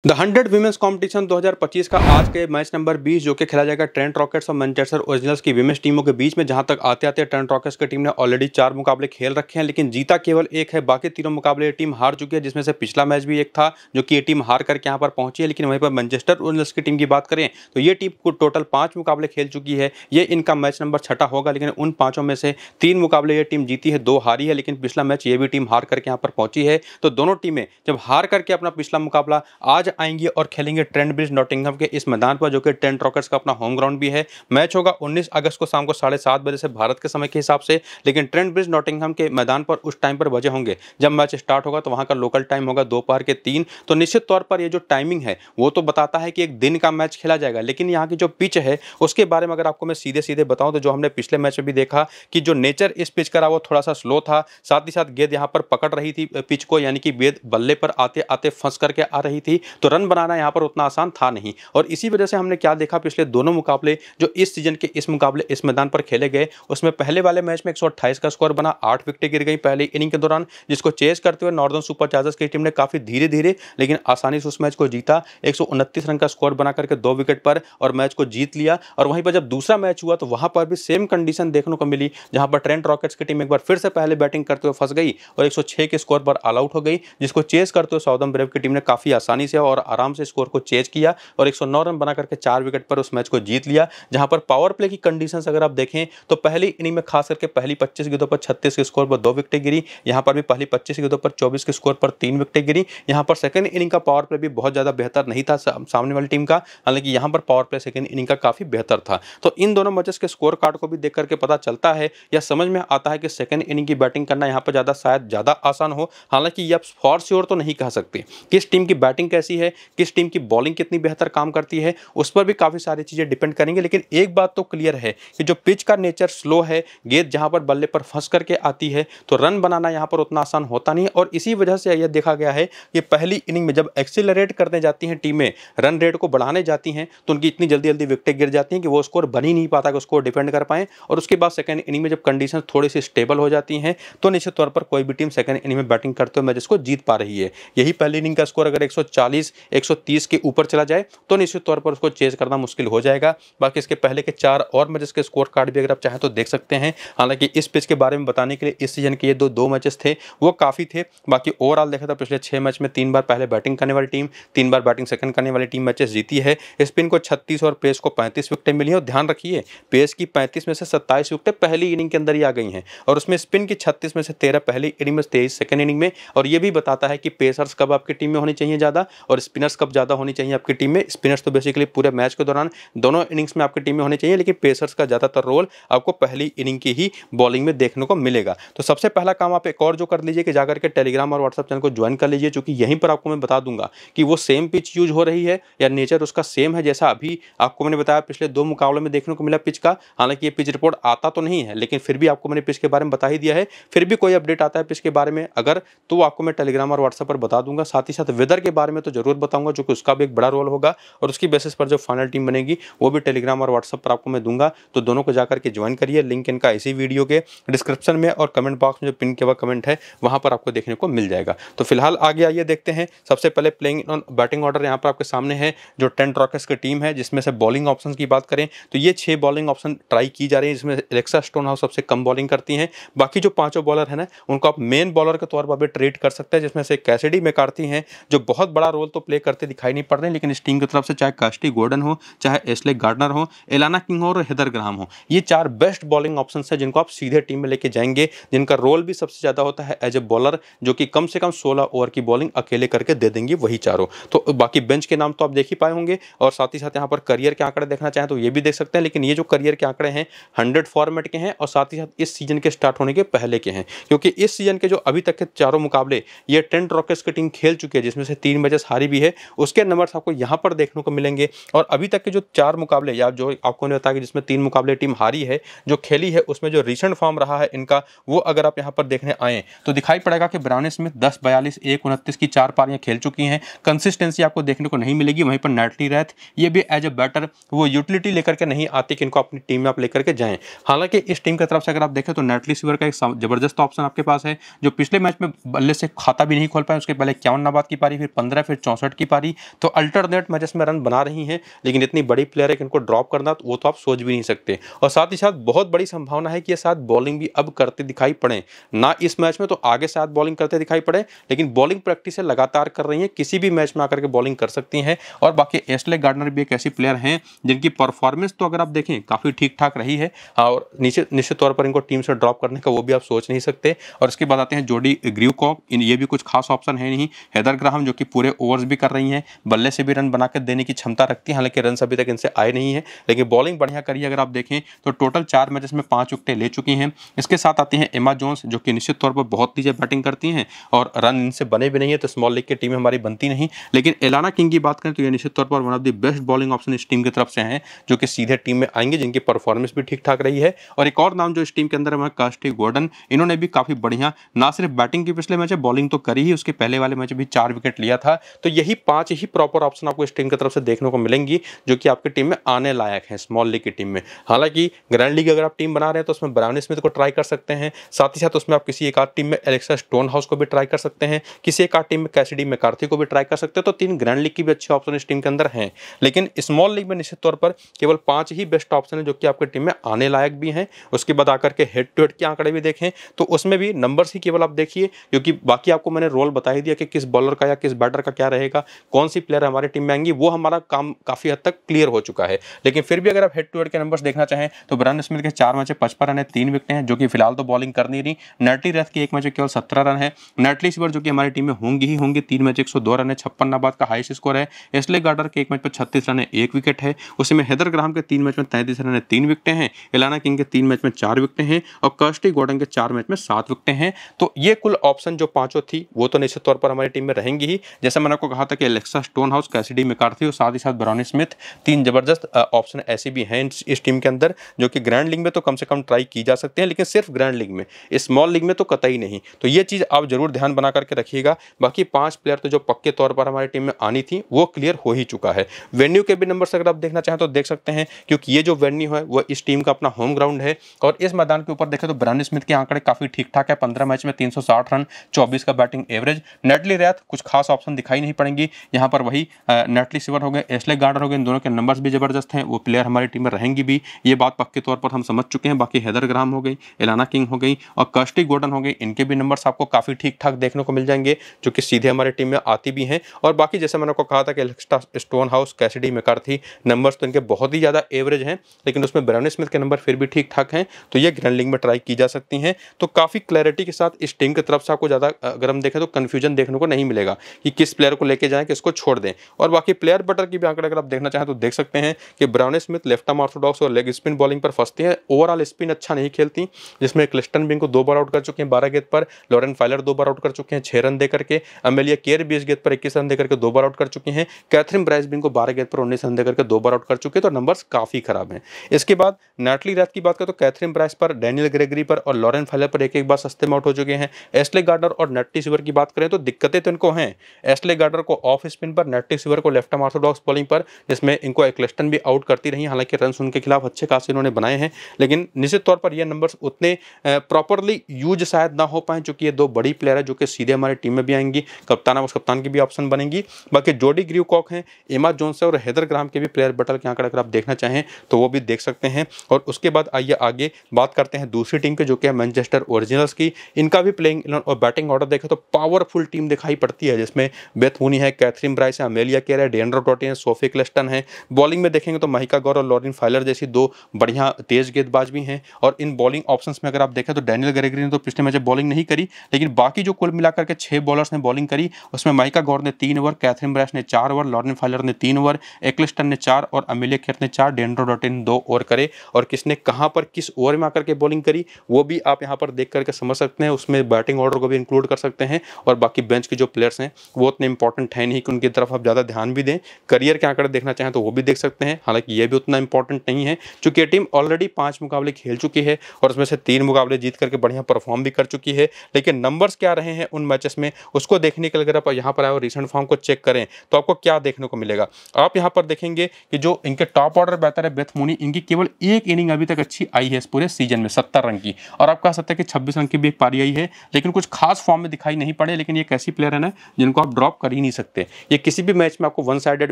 The 100 women's competition 2025 का आज के मैच नंबर 20 जो कि खेला जाएगा ट्रेंट रॉकेट्स और मैनचेस्टर ओरिजिनल्स की वीमेंस टीमों के बीच में। जहां तक आते आते ट्रेंट रॉकेट्स की टीम ने ऑलरेडी 4 मुकाबले खेल रखे हैं, लेकिन जीता केवल एक है। बाकी तीनों मुकाबले ये टीम हार चुकी है, जिसमें से पिछला मैच भी एक था जो कि ये टीम हार करके यहाँ पर पहुंची है। लेकिन वहीं पर मैनचेस्टर ओरिजिनल्स की टीम की बात करें तो ये टीम को टोटल 5 मुकाबले खेल चुकी है। ये इनका मैच नंबर 6 होगा, लेकिन उन 5 में से 3 मुकाबले ये टीम जीती है, 2 हारी है। लेकिन पिछला मैच ये भी टीम हार करके यहाँ पर पहुंची है। तो दोनों टीमें जब हार करके अपना पिछला मुकाबला आज आएंगी और खेलेंगे ट्रेंट ब्रिज नॉटिंघम के इस मैदान पर, जो कि ट्रेंट रॉकेट्स का अपना होम ग्राउंड भी है। मैच होगा 19 अगस्त को शाम को 7:30 बजे से भारत के समय के हिसाब से। लेकिन ट्रेंट ब्रिज नॉटिंघम के मैदान पर उस टाइम पर बजे होंगे जब मैच स्टार्ट होगा, तो वहां का लोकल टाइम होगा दोपहर के 3। तो निश्चित तौर पर ये जो टाइमिंग है वो तो बताता है कि एक दिन का मैच खेला जाएगा। लेकिन यहाँ की जो पिच है उसके बारे में अगर आपको मैं सीधे सीधे बताऊं तो जो हमने पिछले मैच में भी देखा कि जो नेचर इस पिच का रहा वो थोड़ा सा स्लो था। साथ ही साथ गेंद यहाँ पर पकड़ रही थी पिच को, यानी कि गेंद बल्ले पर आते आते फंस करके आ रही थी। तो रन बनाना यहाँ पर उतना आसान था नहीं। और इसी वजह से हमने क्या देखा, पिछले दोनों मुकाबले जो इस सीजन के इस मुकाबले इस मैदान पर खेले गए, उसमें पहले वाले मैच में 128 का स्कोर बना, 8 विकेटें गिर गई पहले इनिंग के दौरान, जिसको चेस करते हुए नॉर्दर्न सुपरचार्जर्स की टीम ने काफी धीरे धीरे लेकिन आसानी से उस मैच को जीता। 129 रन का स्कोर बना करके 2 विकेट पर और मैच को जीत लिया। और वहीं पर जब दूसरा मैच हुआ तो वहां पर भी सेम कंडीशन देखने को मिली, जहां पर ट्रेंट रॉकेट्स की टीम एक बार फिर से पहले बैटिंग करते हुए फंस गई और 106 के स्कोर पर ऑल आउट हो गई, जिसको चेस करते हुए साउदर्न ब्रेव की टीम ने काफी आसानी से और आराम से स्कोर को चेज किया और 109 रन बना करके 4 विकेट पर उस मैच को जीत लिया। जहां पर पावर प्ले की कंडीशंस अगर आप देखें तो पहली इनिंग में खास करके पहली 25 गेंदों पर 36 के स्कोर पर 2 विकेटें गिरी। यहां पर भी पहली 25 गेंदों पर 24 के स्कोर पर 3 विकेटें गिरी। यहां पर सेकंड इनिंग का पावर प्ले भी बहुत ज्यादा बेहतर नहीं था सामने वाली टीम का, हालांकि यहां पर पावर प्ले सेकंड इनिंग का काफी बेहतर था। तो इन दोनों मैचेस के स्कोर कार्ड को भी देख करके पता चलता है या समझ में आता है कि सेकंड इनिंग की बैटिंग करना यहां पर शायद ज्यादा आसान हो। हालांकि ये फॉर श्योर तो नहीं कह सकते किस टीम की बैटिंग कैसी है, किस टीम की बॉलिंग कितनी बेहतर काम करती है, उस पर भी काफी सारी चीजें डिपेंड करेंगे। लेकिन एक बात तो क्लियर है कि जो पिच का नेचर स्लो है, गेंद जहां पर बल्ले पर फंस करके आती है तो रन बनाना यहां पर उतना आसान होता नहीं है। और इसी वजह से यह देखा गया है कि पहली इनिंग में जब एक्सीलरेट करने जाती हैं टीमें, रन रेट को बढ़ाने जाती हैं, तो उनकी इतनी जल्दी जल्दी विकेटें गिर जाती हैं कि वो स्कोर बन ही नहीं पाता कि उसको डिफेंड कर पाए। और उसके बाद सेकंड इनिंग में जब कंडीशन थोड़ी सी स्टेबल हो जाती हैं तो निश्चित तौर पर कोई भी टीम सेकंड इनिंग में बैटिंग करते हुए मैच को जीत पा रही है। यही पहली इनिंग का स्कोर अगर 140 130 के ऊपर चला जाए तो निश्चित तौर पर उसको चेज करना मुश्किल हो जाएगा। बाकी इसके पहले के 4 और मैचेस के स्कोर कार्ड भी अगर आप चाहें तो देख सकते हैं। हालांकि इस पिच के बारे में बताने के लिए इस सीजन के ये दो मैचेस थे वो काफी थे। बाकी ओवरऑल देखा था पिछले 6 मैच में 3 बार पहले बैटिंग करने वाली टीम, 3 बार बैटिंग सेकंड करने वाली टीम मैचेस जीती है। स्पिन को 36 और पेस को 35 विकेटें मिली। और ध्यान रखिए पेस की 35 में से 27 विकेटें पहली इनिंग के अंदर ही आ गई हैं और उसमें स्पिन की 36 में से 13 पहली इनिंग में, 23 सेकंड इनिंग में। और ये भी बताता है कि पेसर्स कब आपकी टीम में होनी चाहिए ज्यादा और स्पिनर्स कब ज्यादा होनी चाहिए आपकी टीम में। स्पिनर्स तो बेसिकली पूरे मैच के दौरान दोनों इनिंग्स में आपकी टीम में होने चाहिए, लेकिन पेसर्स का ज्यादातर रोल आपको पहली इनिंग की ही बॉलिंग में देखने को मिलेगा। तो सबसे पहला काम आप एक और जो कर लीजिए कि जाकर के टेलीग्राम और व्हाट्सएप चैनल को ज्वाइन कर लीजिए, क्योंकि यहीं पर आपको मैं बता दूंगा कि वो सेम पिच यूज हो रही है या नेचर उसका सेम है जैसा अभी आपको मैंने बताया पिछले 2 मुकाबलों में देखने को मिला पिच का। हालांकि ये पिच रिपोर्ट आता तो नहीं है, लेकिन फिर भी आपको मैंने पिच के बारे में बता ही दिया है। फिर भी कोई अपडेट आता है पिच के बारे में अगर, तो आपको मैं टेलीग्राम और व्हाट्सएप पर बता दूंगा। साथ ही साथ वेदर के बारे में तो जरूर बताऊंगा, क्योंकि उसका भी एक बड़ा रोल होगा और उसकी बेसिस पर जो फाइनल टीम बनेगी वो भी टेलीग्राम और व्हाट्सएप पर आपको मैं दूंगा। तो दोनों को जाकर के ज्वाइन करिए। लिंक इनका इसी वीडियो के डिस्क्रिप्शन में और कमेंट बॉक्स में जो पिन किया हुआ कमेंट है वहां पर आपको देखने को मिल जाएगा। तो फिलहाल आगे आइए देखते हैं। सबसे पहले प्लेइंग ऑन बैटिंग ऑर्डर यहाँ पर आपके सामने है जो ट्रेंट रॉकेट्स की टीम है, जिसमें से बॉलिंग ऑप्शन की बात करें तो ये 6 बॉलिंग ऑप्शन ट्राई की जा रही है, जिसमें एलेक्सा स्टोनहाउस सबसे कम बॉलिंग करती हैं। बाकी जो 5 बॉलर है ना उनको आप मेन बॉलर के तौर पर भी ट्रीट कर सकते हैं, जिसमें से कैसिडी मैकार्थी हैं जो बहुत बड़ा रोल तो प्ले करते दिखाई नहीं पड़ रहे हैं, लेकिन इस टीम की तरफ से चाहे कास्टी गॉर्डन हो, चाहे एशले गार्डनर हो, एलाना किंग हो और हेदर ग्राहम हो, ये 4 बेस्ट बॉलिंग ऑप्शन है जिनको आप सीधे टीम में लेके जाएंगे, जिनका रोल भी सबसे ज्यादा होता है एज ए बॉलर, जो कि कम से कम 16 ओवर की बॉलिंग अकेले करके दे देंगे वही चारों। तो बाकी बेंच के नाम तो आप देख ही पाए होंगे और साथ ही साथ यहाँ पर करियर के आंकड़े देखना चाहें तो ये भी देख सकते हैं। लेकिन ये जो करियर के आंकड़े हैं 100 फॉर्मेट के हैं और साथ ही साथ इस सीजन के स्टार्ट होने के पहले के हैं, क्योंकि इस सीजन के जो अभी तक के चारों मुकाबले ये ट्रेंट रॉकेट्स की टीम खेल चुकी है, जिसमें से 3 मैचेस हारी भी है, उसके नंबर्स आपको यहाँ पर देखने को मिलेंगे। और अभी तक के जो 4 मुकाबले या जो आपको ने बताया कि जिसमें 3 मुकाबले टीम हारी है, जो खेली है उसमें जो रिसेंट फॉर्म रहा है इनका, वो अगर आप यहाँ पर देखने आए तो दिखाई पड़ेगा कि ब्राउन स्मिथ 10 42 1 29 की 4 पारियां खेल चुकी हैं। कंसिस्टेंसी आपको देखने को नहीं मिलेगी। वहीं पर नेटली रैथ ये भी एज ए बैटर वो यूटिलिटी लेकर के नहीं आती कि इनको अपनी टीम में आप लेकर के जाएं। हालांकि इस टीम की तरफ से अगर आप देखें तो नेटली सीवर का एक जबरदस्त ऑप्शन आपके पास है, जो पिछले मैच में बल्ले से खाता भी नहीं खोल पाए। उसके पहले 51 नाबाद की पारी, फिर 15, फिर 64 की पारी, तो अल्टरनेट मैचेस में रन बना रही हैं, लेकिन इतनी बड़ी प्लेयर है कि इनको ड्रॉप करना वो तो आप सोच भी नहीं सकते। और साथ ही साथ बहुत बड़ी संभावना है कि ये शायद बॉलिंग भी अब करते दिखाई पड़े, ना इस मैच में तो आगे शायद बॉलिंग करते दिखाई पड़े, लेकिन बॉलिंग प्रैक्टिस लगातार कर रही हैं, किसी भी मैच में आकर के बॉलिंग कर सकती हैं। और बाकी एशले गार्डनर भी एक ऐसी प्लेयर हैं जिनकी परफॉर्मेंस तो अगर आप देखें काफ़ी ठीक ठाक रही है, और निश्चित तौर पर इनको टीम से ड्रॉप करने का वो भी आप सोच नहीं सकते। और इसके बाद आते हैं जोडी ग्रीवकॉक, ये भी कुछ खास ऑप्शन है नहीं। हेदर ग्राहम जो कि पूरे ओवर्स भी कर रही हैं, बल्ले से भी रन बनाकर देने की क्षमता रखती हैं, हालांकि रन अभी तक इनसे आए नहीं है, लेकिन बॉलिंग बढ़िया करी है। अगर आप देखें तो टोटल 4 मैचेस में 5 विकेटें ले चुकी हैं। इसके साथ आती हैं एमा जोन्स जो कि निश्चित तौर पर बहुत तेज बैटिंग करती हैं और रन इनसे बने भी नहीं है, तो स्मॉल लीग की टीम हमारी बनती नहीं। लेकिन एलाना किंग की बात करें तो ये निश्चित तौर पर one of the best bowling option इस टीम की तरफ से हैं, जो कि सीधे टीम में आएंगे, जिनकी परफॉर्मेंस भी ठीक ठाक रही है। और एक और नाम जो इस टीम के अंदर है कास्टी गॉर्डन, इन्होंने भी काफी बढ़िया ना सिर्फ बैटिंग की पिछले मैच बॉलिंग तो करी ही, उसके पहले वाले मैच भी 4 विकेट लिया था। तो यही 5 ही प्रॉपर ऑप्शन आपको इस टीम की तरफ से देखने को मिलेंगी, जो कि आपकी टीम में आने लायक है स्मॉल लीग की टीम में। हालांकि ग्रैंड लीग अगर आप टीम बना रहे हैं तो उसमें ब्रायन स्मिथ को ट्राई कर सकते हैं, साथ ही साथ उसमें आप किसी एक आध टीम में एलेक्सा स्टोनहाउस को भी ट्राई कर सकते हैं, किसी एक आध टीम में कैसिडी मैकार्थी को भी ट्राई कर सकते हैं। तो 3 ग्रैंड लीग की भी अच्छे ऑप्शन इस टीम के अंदर हैं, लेकिन स्मॉल लीग में निश्चित तौर पर केवल 5 ही बेस्ट ऑप्शन है जो कि आपकी टीम में आने लायक भी हैं। उसके बाद आकर के हेड टू हेड के आंकड़े भी देखें तो उसमें भी नंबर्स ही केवल आप देखिए, क्योंकि बाकी आपको मैंने रोल बता ही दिया कि किस बॉलर का या किस बैटर का क्या रहेगा, कौन सी प्लेयर हमारी टीम में आएंगी, वो हमारा काम काफी हद तक क्लियर हो चुका है। लेकिन फिर भी अगर आप हेड टू हेड के नंबर्स देखना चाहें तो ब्रायन स्मिथ के 4 मैच 55 रन है, 3 विकेट हैं, जो कि फिलहाल तो बॉलिंग कर नहीं रही। नैटली रेथ की 1 मैच केवल 17 रन है। नैटली सीवर जो कि हमारी टीम में होंगी ही होंगी, 3 मैच 102 रन है, 56 नाबाद का हाईएस्ट स्कोर है। एशले गार्डनर के 1 मैच पर 36 रन है, 1 विकेट है। उसी में हेदर ग्राहम के 3 मैच में 33 रन है, 3 विकेट हैं। एलाना किंग के 3 मैच में 4 विकेट हैं और कास्टी गॉर्डन के 4 मैच में 7 विकेट हैं। तो ये कुल ऑप्शन जो पांचों थी वो तो निश्चित तौर पर हमारी टीम में रहेंगी ही। जैसे मैंने आपको कहा था कि एलेक्सा स्टोनहाउस, कैसिडी मैकार्थी और साथ ही साथ ब्रायन स्मिथ, 3 जबरदस्त ऑप्शन ऐसे भी हैं इस टीम के अंदर, जो कि ग्रैंड लीग में तो कम से कम ट्राई की जा सकते हैं, लेकिन सिर्फ ग्रैंड लीग में, स्मॉल लीग में तो कतई नहीं। तो ये चीज़ आप जरूर ध्यान बना करके रखिएगा। बाकी 5 प्लेयर तो जो पक्के तौर पर हमारी टीम में आनी थी वो क्लियर हो ही चुका है। वेन्यू के भी नंबर्स अगर आप देखना चाहें तो देख सकते हैं, क्योंकि ये जो वेन्यू है वो इस टीम का अपना होम ग्राउंड है। और इस मैदान के ऊपर देखें तो ब्रायन स्मिथ के आंकड़े काफी ठीक ठाक है, 15 मैच में 360 रन, 24 का बैटिंग एवरेज। नेटली रेथ कुछ खास ऑप्शन दिखाई नहीं पड़ेंगी यहाँ पर, वही नेटली सीवर हो गए, एशले गार्डनर हो गए, इन दोनों के नंबर्स भी जबरदस्त हैं, वो प्लेयर हमारी टीम में रहेंगी भी, ये बात पक्के तौर पर हम समझ चुके हैं। बाकी हेदर ग्राहम हो गई, एलाना किंग हो गई और कास्टी गॉर्डन हो गई, इनके भी नंबर्स आपको काफी ठीक ठाक देखने को मिल जाएंगे, जो कि सीधे हमारी टीम में आती भी हैं। और बाकी जैसे मैंने आपको कहा था कि Alexa Stonehouse, Cassidy McCarthy, numbers तो इनके बहुत ही ज्यादा एवरेज हैं, लेकिन उसमें ब्रायन स्मिथ के नंबर फिर भी ठीक ठाक हैं, तो ये ग्रैंड लीग में ट्राई की जा सकती हैं। तो काफी क्लैरिटी के साथ इस टीम की तरफ से आपको ज्यादा अगर हम देखें तो कंफ्यूजन देखने को नहीं मिलेगा कि किस प्लेयर को लेके जाएं, किसको छोड़ दें। और बाकी प्लेयर बटर की भी आंकड़े अगर आप देखना चाहें तो देख सकते हैं कि Brian Smith left arm orthodox और लेग स्पिन बॉलिंग पर फंसती है, ओवरऑल स्पिन अच्छा नहीं खेलती, जिसमें क्लिस्टन बिंग को 2 बार आउट कर चुके हैं 12 गेंद पर, लॉरेन फाइलर 2 बार आउट कर चुके हैं 6 रन देकर के, अमेलिया केयर 20 गेंद पर 21 रन देकर के 2 बार आउट कर चुके हैं, कैथरीन ब्राइस बिंग को 12 गेंद पर 19 रन देकर के 2 बार आउट कर चुके हैं। तो नंबर्स काफी खराब हैं। इसके बाद नैटली रेथ की बात करें तो कैथरीन ब्राइस पर, डैनियल ग्रेगरी पर और लॉरेन फाइलर पर एक बार सस्ते में आउट हो चुके हैं। एशले गार्डनर और नेटली सीवर की बात करें तो दिक्कतें तो इनको हैं, एशले गार्डनर को ऑफ स्पिन पर, नेटली सीवर को लेफ्ट आर्म ऑर्थोडॉक्स बॉलिंग पर, जिसमें इनको एक्लेस्टन भी आउट करती रही, हालांकि रन उनके खिलाफ अच्छे खासे इन्होंने बनाए हैं, लेकिन निश्चित तौर पर ये नंबर्स उतने प्रॉपरली यूज शायद ना हो पाए, क्योंकि ये 2 बड़ी प्लेयर है जो कि सीधे हमारी टीम में भी आएंगी, कप्तान और कप्तान की भी ऑप्शन बनेंगी। बाकी जोडी ग्रीवकॉक हैं, एमा जोन्स और हेदर ग्राहम के भी प्लेयर बटल के आंकड़े अगर आप देखना चाहें तो वो भी देख सकते हैं। और उसके बाद आइए आगे बात करते हैं दूसरी टीम के, जो कि है मैनचेस्टर ओरिजिनल्स की। इनका भी प्लेइंग और बैटिंग ऑर्डर देखें तो पावरफुल टीम दिखाई पड़ती है, जिसमें बेथ मूनी है, कैथरीन ब्राइस है, अमेलिया केयर है, डेनड्रो टोटी है, सोफी क्लिस्टन है। बॉलिंग में देखेंगे तो महिका गौर और लॉरेन फाइलर जैसी 2 बढ़िया तेज गेंदबाज भी हैं। और इन बॉलिंग ऑप्शंस में अगर आप देखें तो डैनियल ग्रेगरी ने तो पिछले मैच बॉलिंग नहीं करी, लेकिन बाकी जो कुल मिलाकर के 6 बॉलर्स ने बॉलिंग करी, उसमें महिका गौर ने 3 ओवर, कैथरीन ब्राइस ने 4 ओवर, लॉरेन फाइलर ने 3 ओवर, एक्लिस्टन ने 4 और अमेलिया केयर ने 4, डेनड्रो टोटी ने 2 ओवर करे। और किसने कहां पर किस ओवर में आकर के बॉलिंग करी वो भी आप यहां पर देख करके समझ सकते हैं, उसमें बैटिंग ऑर्डर को भी इंक्लूड कर सकते हैं। और बाकी बेंच के जो प्लेयर्स हैं वो उतने इंपॉर्टेंट है नहीं कि उनकी तरफ आप ज़्यादा ध्यान भी दें। करियर के आंकड़े देखना चाहें तो वो भी देख सकते हैं, हालांकि ये भी उतना इंपॉर्टेंट नहीं है, क्योंकि ये टीम ऑलरेडी 5 मुकाबले खेल चुकी है और उसमें से 3 मुकाबले जीत करके बढ़िया परफॉर्म भी कर चुकी है। लेकिन नंबर्स क्या रहे हैं उन मैचेस में उसको देखने के लिए अगर आप यहाँ पर आए और रिसेंट फॉर्म को चेक करें तो आपको क्या देखने को मिलेगा। आप यहाँ पर देखेंगे कि जो इनके टॉप ऑर्डर बैटर है बेथ मूनी, इनकी केवल एक इनिंग अभी तक अच्छी आई है इस पूरे सीजन में 70 रन की, और आप कह सकते हैं कि 26 रन की भी एक पारी आई है, लेकिन कुछ खास फॉर्म में दिखाई नहीं पड़े। लेकिन ये एक ऐसी प्लेयर है ना जिनको आप ड्रॉप कर ही ही नहीं सकते। ये किसी भी मैच में आपको वन साइडेड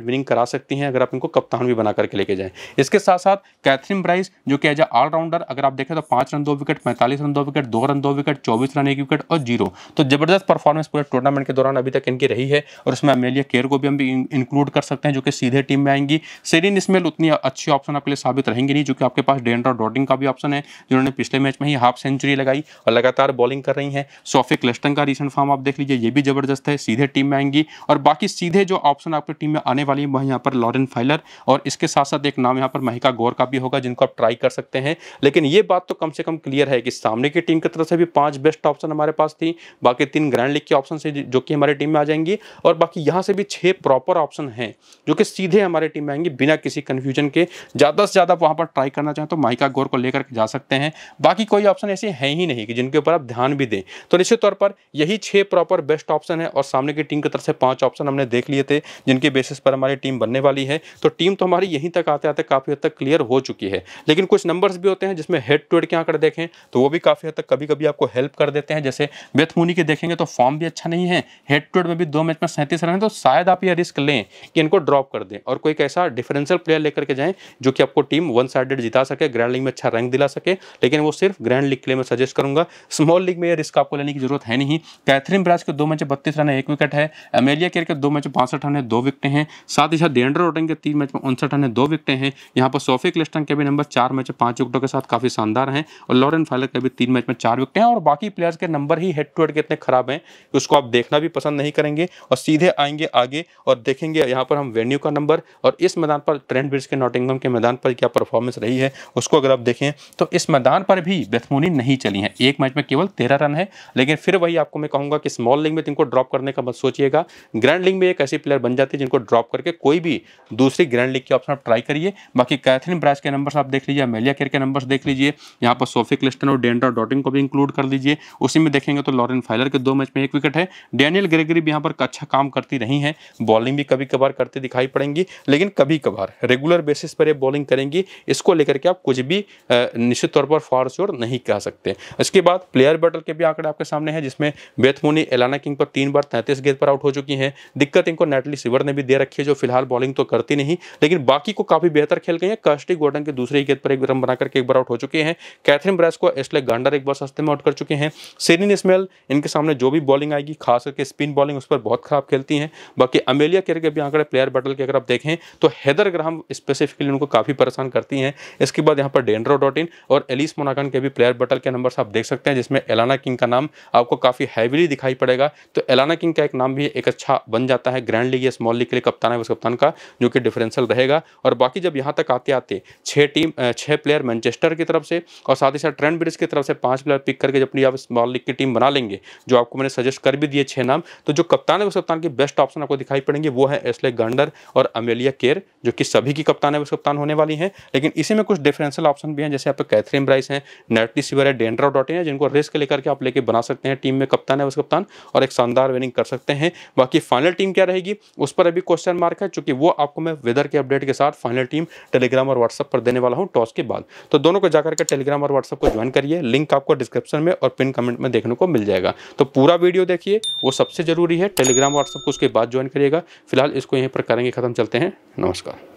विनिंग करा सकती हैं अगर आप इनको कप्तान भी बना करके लेके जाएं। इसके साथ साथ कैथरीन ब्राइस जो कि एज ऑलराउंडर अगर आप देखें तो 5 run 2 wicket, 45 run 2 wicket, 2 run 2 wicket, 24 run 1 wicket और 0। तो जबरदस्त परफॉर्मेंस पूरे टूर्नामेंट के दौरान अभी तक इनकी रही है। और उसमें अमेलिया केयर को भी हम इंक्लूड कर सकते हैं जो कि सीधे टीम में आएंगी। सेरिन स्मेल उतनी अच्छी ऑप्शन आपके लिए साबित रहेंगी नहीं, जो कि आपके पास डेंड्रा डॉटिंग का भी ऑप्शन है जिन्होंने पिछले मैच में ही हाफ सेंचुरी लगाई और लगातार बॉलिंग कर रही हैं। सोफी क्लिस्टन का रीसेंट फॉर्म आप देख लीजिए, ये भी जबरदस्त है, सीधे टीम में आएंगी। और बाकी सीधे जो ऑप्शन आपकी टीम में आने वाली है वह यहाँ पर लॉरेन फाइलर और इसके साथ साथ एक नाम यहाँ पर महिका गौर का भी होगा जिनको आप ट्राई कर सकते हैं। लेकिन ये बात तो कम से कम क्लियर है कि सामने की टीम की तरफ से भी 5 बेस्ट ऑप्शन हमारे पास थी, बाकी 3 ग्रैंड लीग के ऑप्शन से जो कि हमारी टीम में आ जाएंगी और बाकी यहाँ से भी 6 प्रॉपर ऑप्शन हैं जो कि सीधे हमारे टीम में आएंगे बिना किसी कंफ्यूजन के। ज़्यादा से ज़्यादा वहाँ पर ट्राई करना चाहें तो महिका गौर को लेकर जा सकते हैं। बाकी कोई ऑप्शन ऐसे है ही नहीं कि जिनके ऊपर आप ध्यान भी दें। तो निश्चित तौर पर यही 6 प्रॉपर बेस्ट ऑप्शन है और सामने की टीम की तरफ से 5 ऑप्शन हमने देख लिए थे जिनके बेसिस पर हमारी टीम बनने वाली है। तो टीम तो हमारी यहीं तक आते आते काफ़ी हद तक क्लियर हो चुकी है। लेकिन कुछ नंबर्स भी होते हैं जिसमें हेड टू हेड के आंकड़े देखें तो वो भी काफ़ी हद तक कभी कभी आपको हेल्प कर देते हैं। जैसे बेथ मूनी के देखेंगे तो फॉर्म भी अच्छा नहीं है, हेड टू हेड में भी 2 मैच में 37 रन है, तो शायद आप ये रिस्क लें कि इनको ड्रॉप कर दें और कोई ऐसा डिफरेंशियल प्लेयर लेकर के जाएं जो कि आपको टीम वन साइडेड जिता सके, ग्रैंड लीग में अच्छा रैंक दिला सके। लेकिन वो सिर्फ ग्रैंड लीग के लिए मैं सजेस्ट करूंगा, स्मॉल लीग में ये रिस्क आपको लेने की जरूरत है नहीं। कैथरीन ब्राइस के 2 मैच 32 रन है, 1 विकेट है। अमेलिया केयर के 2 मैच 62 रन है, 2 विकेटें हैं। साथ ही साथ डेंड्रा डॉटिंग के 3 मैच में 59 रन है, 2 विकेटें हैं। यहाँ पर सोफी क्लिस्टन के भी नंबर 4 मैच 5 विकेटों के साथ काफी शानदार हैं और लॉरेन फाइलर के भी 3 मैच में 4 विकेटें हैं। और बाकी प्लेयर्स के नंबर ही हेड टू हेड के इतने खराब हैं कि उसको आप देखना भी पसंद नहीं करेंगे और सीधे आएंगे आगे और देखेंगे यहाँ पर हम वेन्यू का नंबर और इस मैदान पर ट्रेंट ब्रिज के नॉटिंघम के मैदान पर क्या परफॉर्मेंस रही है उसको अगर आप देखें तो इस मैदान पर भी बेथ मूनी नहीं चली हैं। एक मैच में केवल 13 रन है। लेकिन फिर वही आपको मैं कहूंगा कि स्मॉल लीग में इनको ड्रॉप करने का मत सोचिएगा, ग्रैंड लीग में एक ऐसी प्लेयर बन जाती है जिनको ड्रॉप करके कोई भी दूसरी ग्रैंड लीग के ऑप्शन आप ट्राई करिए। बाकी कैथरीन ब्राइस के नंबर्स आप देख लीजिए, अमेलिया केयर के नंबर्स देख लीजिए, यहाँ पर सोफी क्लिस्टन और डेंड्रा डॉटिंग को भी इंक्लूड कर लीजिए। उसी में देखेंगे तो लॉरेन फाइलर के 2 मैच में 1 विकेट है। डैनियल ग्रेगरी भी यहाँ पर अच्छा काम करती रही हैं, बॉलिंग भी कभी कभार करती दिखाई पड़ेंगी लेकिन कभी कभार रेगुलर बेसिस पर ये बॉलिंग करेंगी, इसको लेकर के आप कुछ भी निश्चित तौर पर फॉर श्योर नहीं कह सकते। इसके बाद प्लेयर बैटल के भी आंकड़े आपके सामने हैं जिसमें बेथ मूनी एलाना किंग पर 3 बार 33 गेंद पर आउट हो चुकी हैं। दिक्कत इनको नेटली सिवर ने भी दे रखी है जो फिलहाल बॉलिंग तो करती नहीं लेकिन बाकी को काफी बेहतर खेल गई है। कर्स्टी गॉर्डन के दूसरे गेंद पर 1 रन बनाकर के 1 बार आउट हो चुके हैं। कैथरीन ब्राइस को एस्ले गांडर 1 बार सस्ते में आउट कर चुके हैं। सेरिन स्मेल इनके सामने जो भी बॉलिंग आएगी खास करके स्पिन बॉलिंग उस पर बहुत खराब खेलती हैं। बाकी अमेलिया केयर के भी आंकड़े प्लेयर बैटल के अगर आप देखें तो हेदर ग्राहम स्पेसिफिकली उनको काफी परेशान करती हैं। इसके बाद यहाँ पर डेंड्रा डॉटिन और एलिस मोनागन के भी प्लेयर बैटल के नंबर्स आप देख सकते हैं जिसमें एलाना किंग का नाम आपको काफी हैवीली दिखाई पड़ेगा। तो एलाना किंग का एक नाम भी एक अच्छा बन जाता है ग्रैंड लीग या स्मॉल लीग के लिए कप्तान है उस कप्तान का जो कि डिफरेंशियल रहेगा। और बाकी जब यहाँ तक आते आते 6 प्लेयर मैनचेस्टर की तरफ से और साथ ही साथ ट्रेंट ब्रिज की तरफ से 5 प्लेयर पिक करके जब आप स्मॉल लीग की टीम बना लेंगे जो आपको मैंने सजेस्ट कर भी दिए 6 नाम, तो जो कप्तान है उस कप्तान की बेस्ट ऑप्शन आपको दिखाई पड़ेंगे वो है एस्ले गांडर और अमेलिया केयर जो कि सभी की कप्तान है उस कप्तान होने वाली हैं। लेकिन इसी में कुछ डिफरेंशियल ऑप्शन भी हैं जैसे आप कैथरीन ब्राइस हैं, नेटली सिवर है, डेंड्रा डॉटिन है जिनको रिस्क लेकर के आप लेके बना सकते हैं टीम में कप्तान है उस कप्तान और एक शानदार विनिंग कर सकते हैं। बाकी फाइनल टीम क्या रहेगी उस पर अभी क्वेश्चन मार्क है क्योंकि वो आपको मैं वेदर के अपडेट के साथ फाइनल टीम टेलीग्राम और व्हाट्सएप पर देने वाला हूं टॉस के बाद। तो दोनों को जाकर के टेलीग्राम और व्हाट्सएप को ज्वाइन करिए, लिंक आपको डिस्क्रिप्शन में और पिन कमेंट में देखने को मिल जाएगा। तो पूरा वीडियो देखिए, वो सबसे जरूरी है। टेलीग्राम व्हाट्सएप को उसके बाद ज्वाइन करिएगा। फिलहाल इसको यहीं पर करेंगे खत्म, चलते हैं, नमस्कार।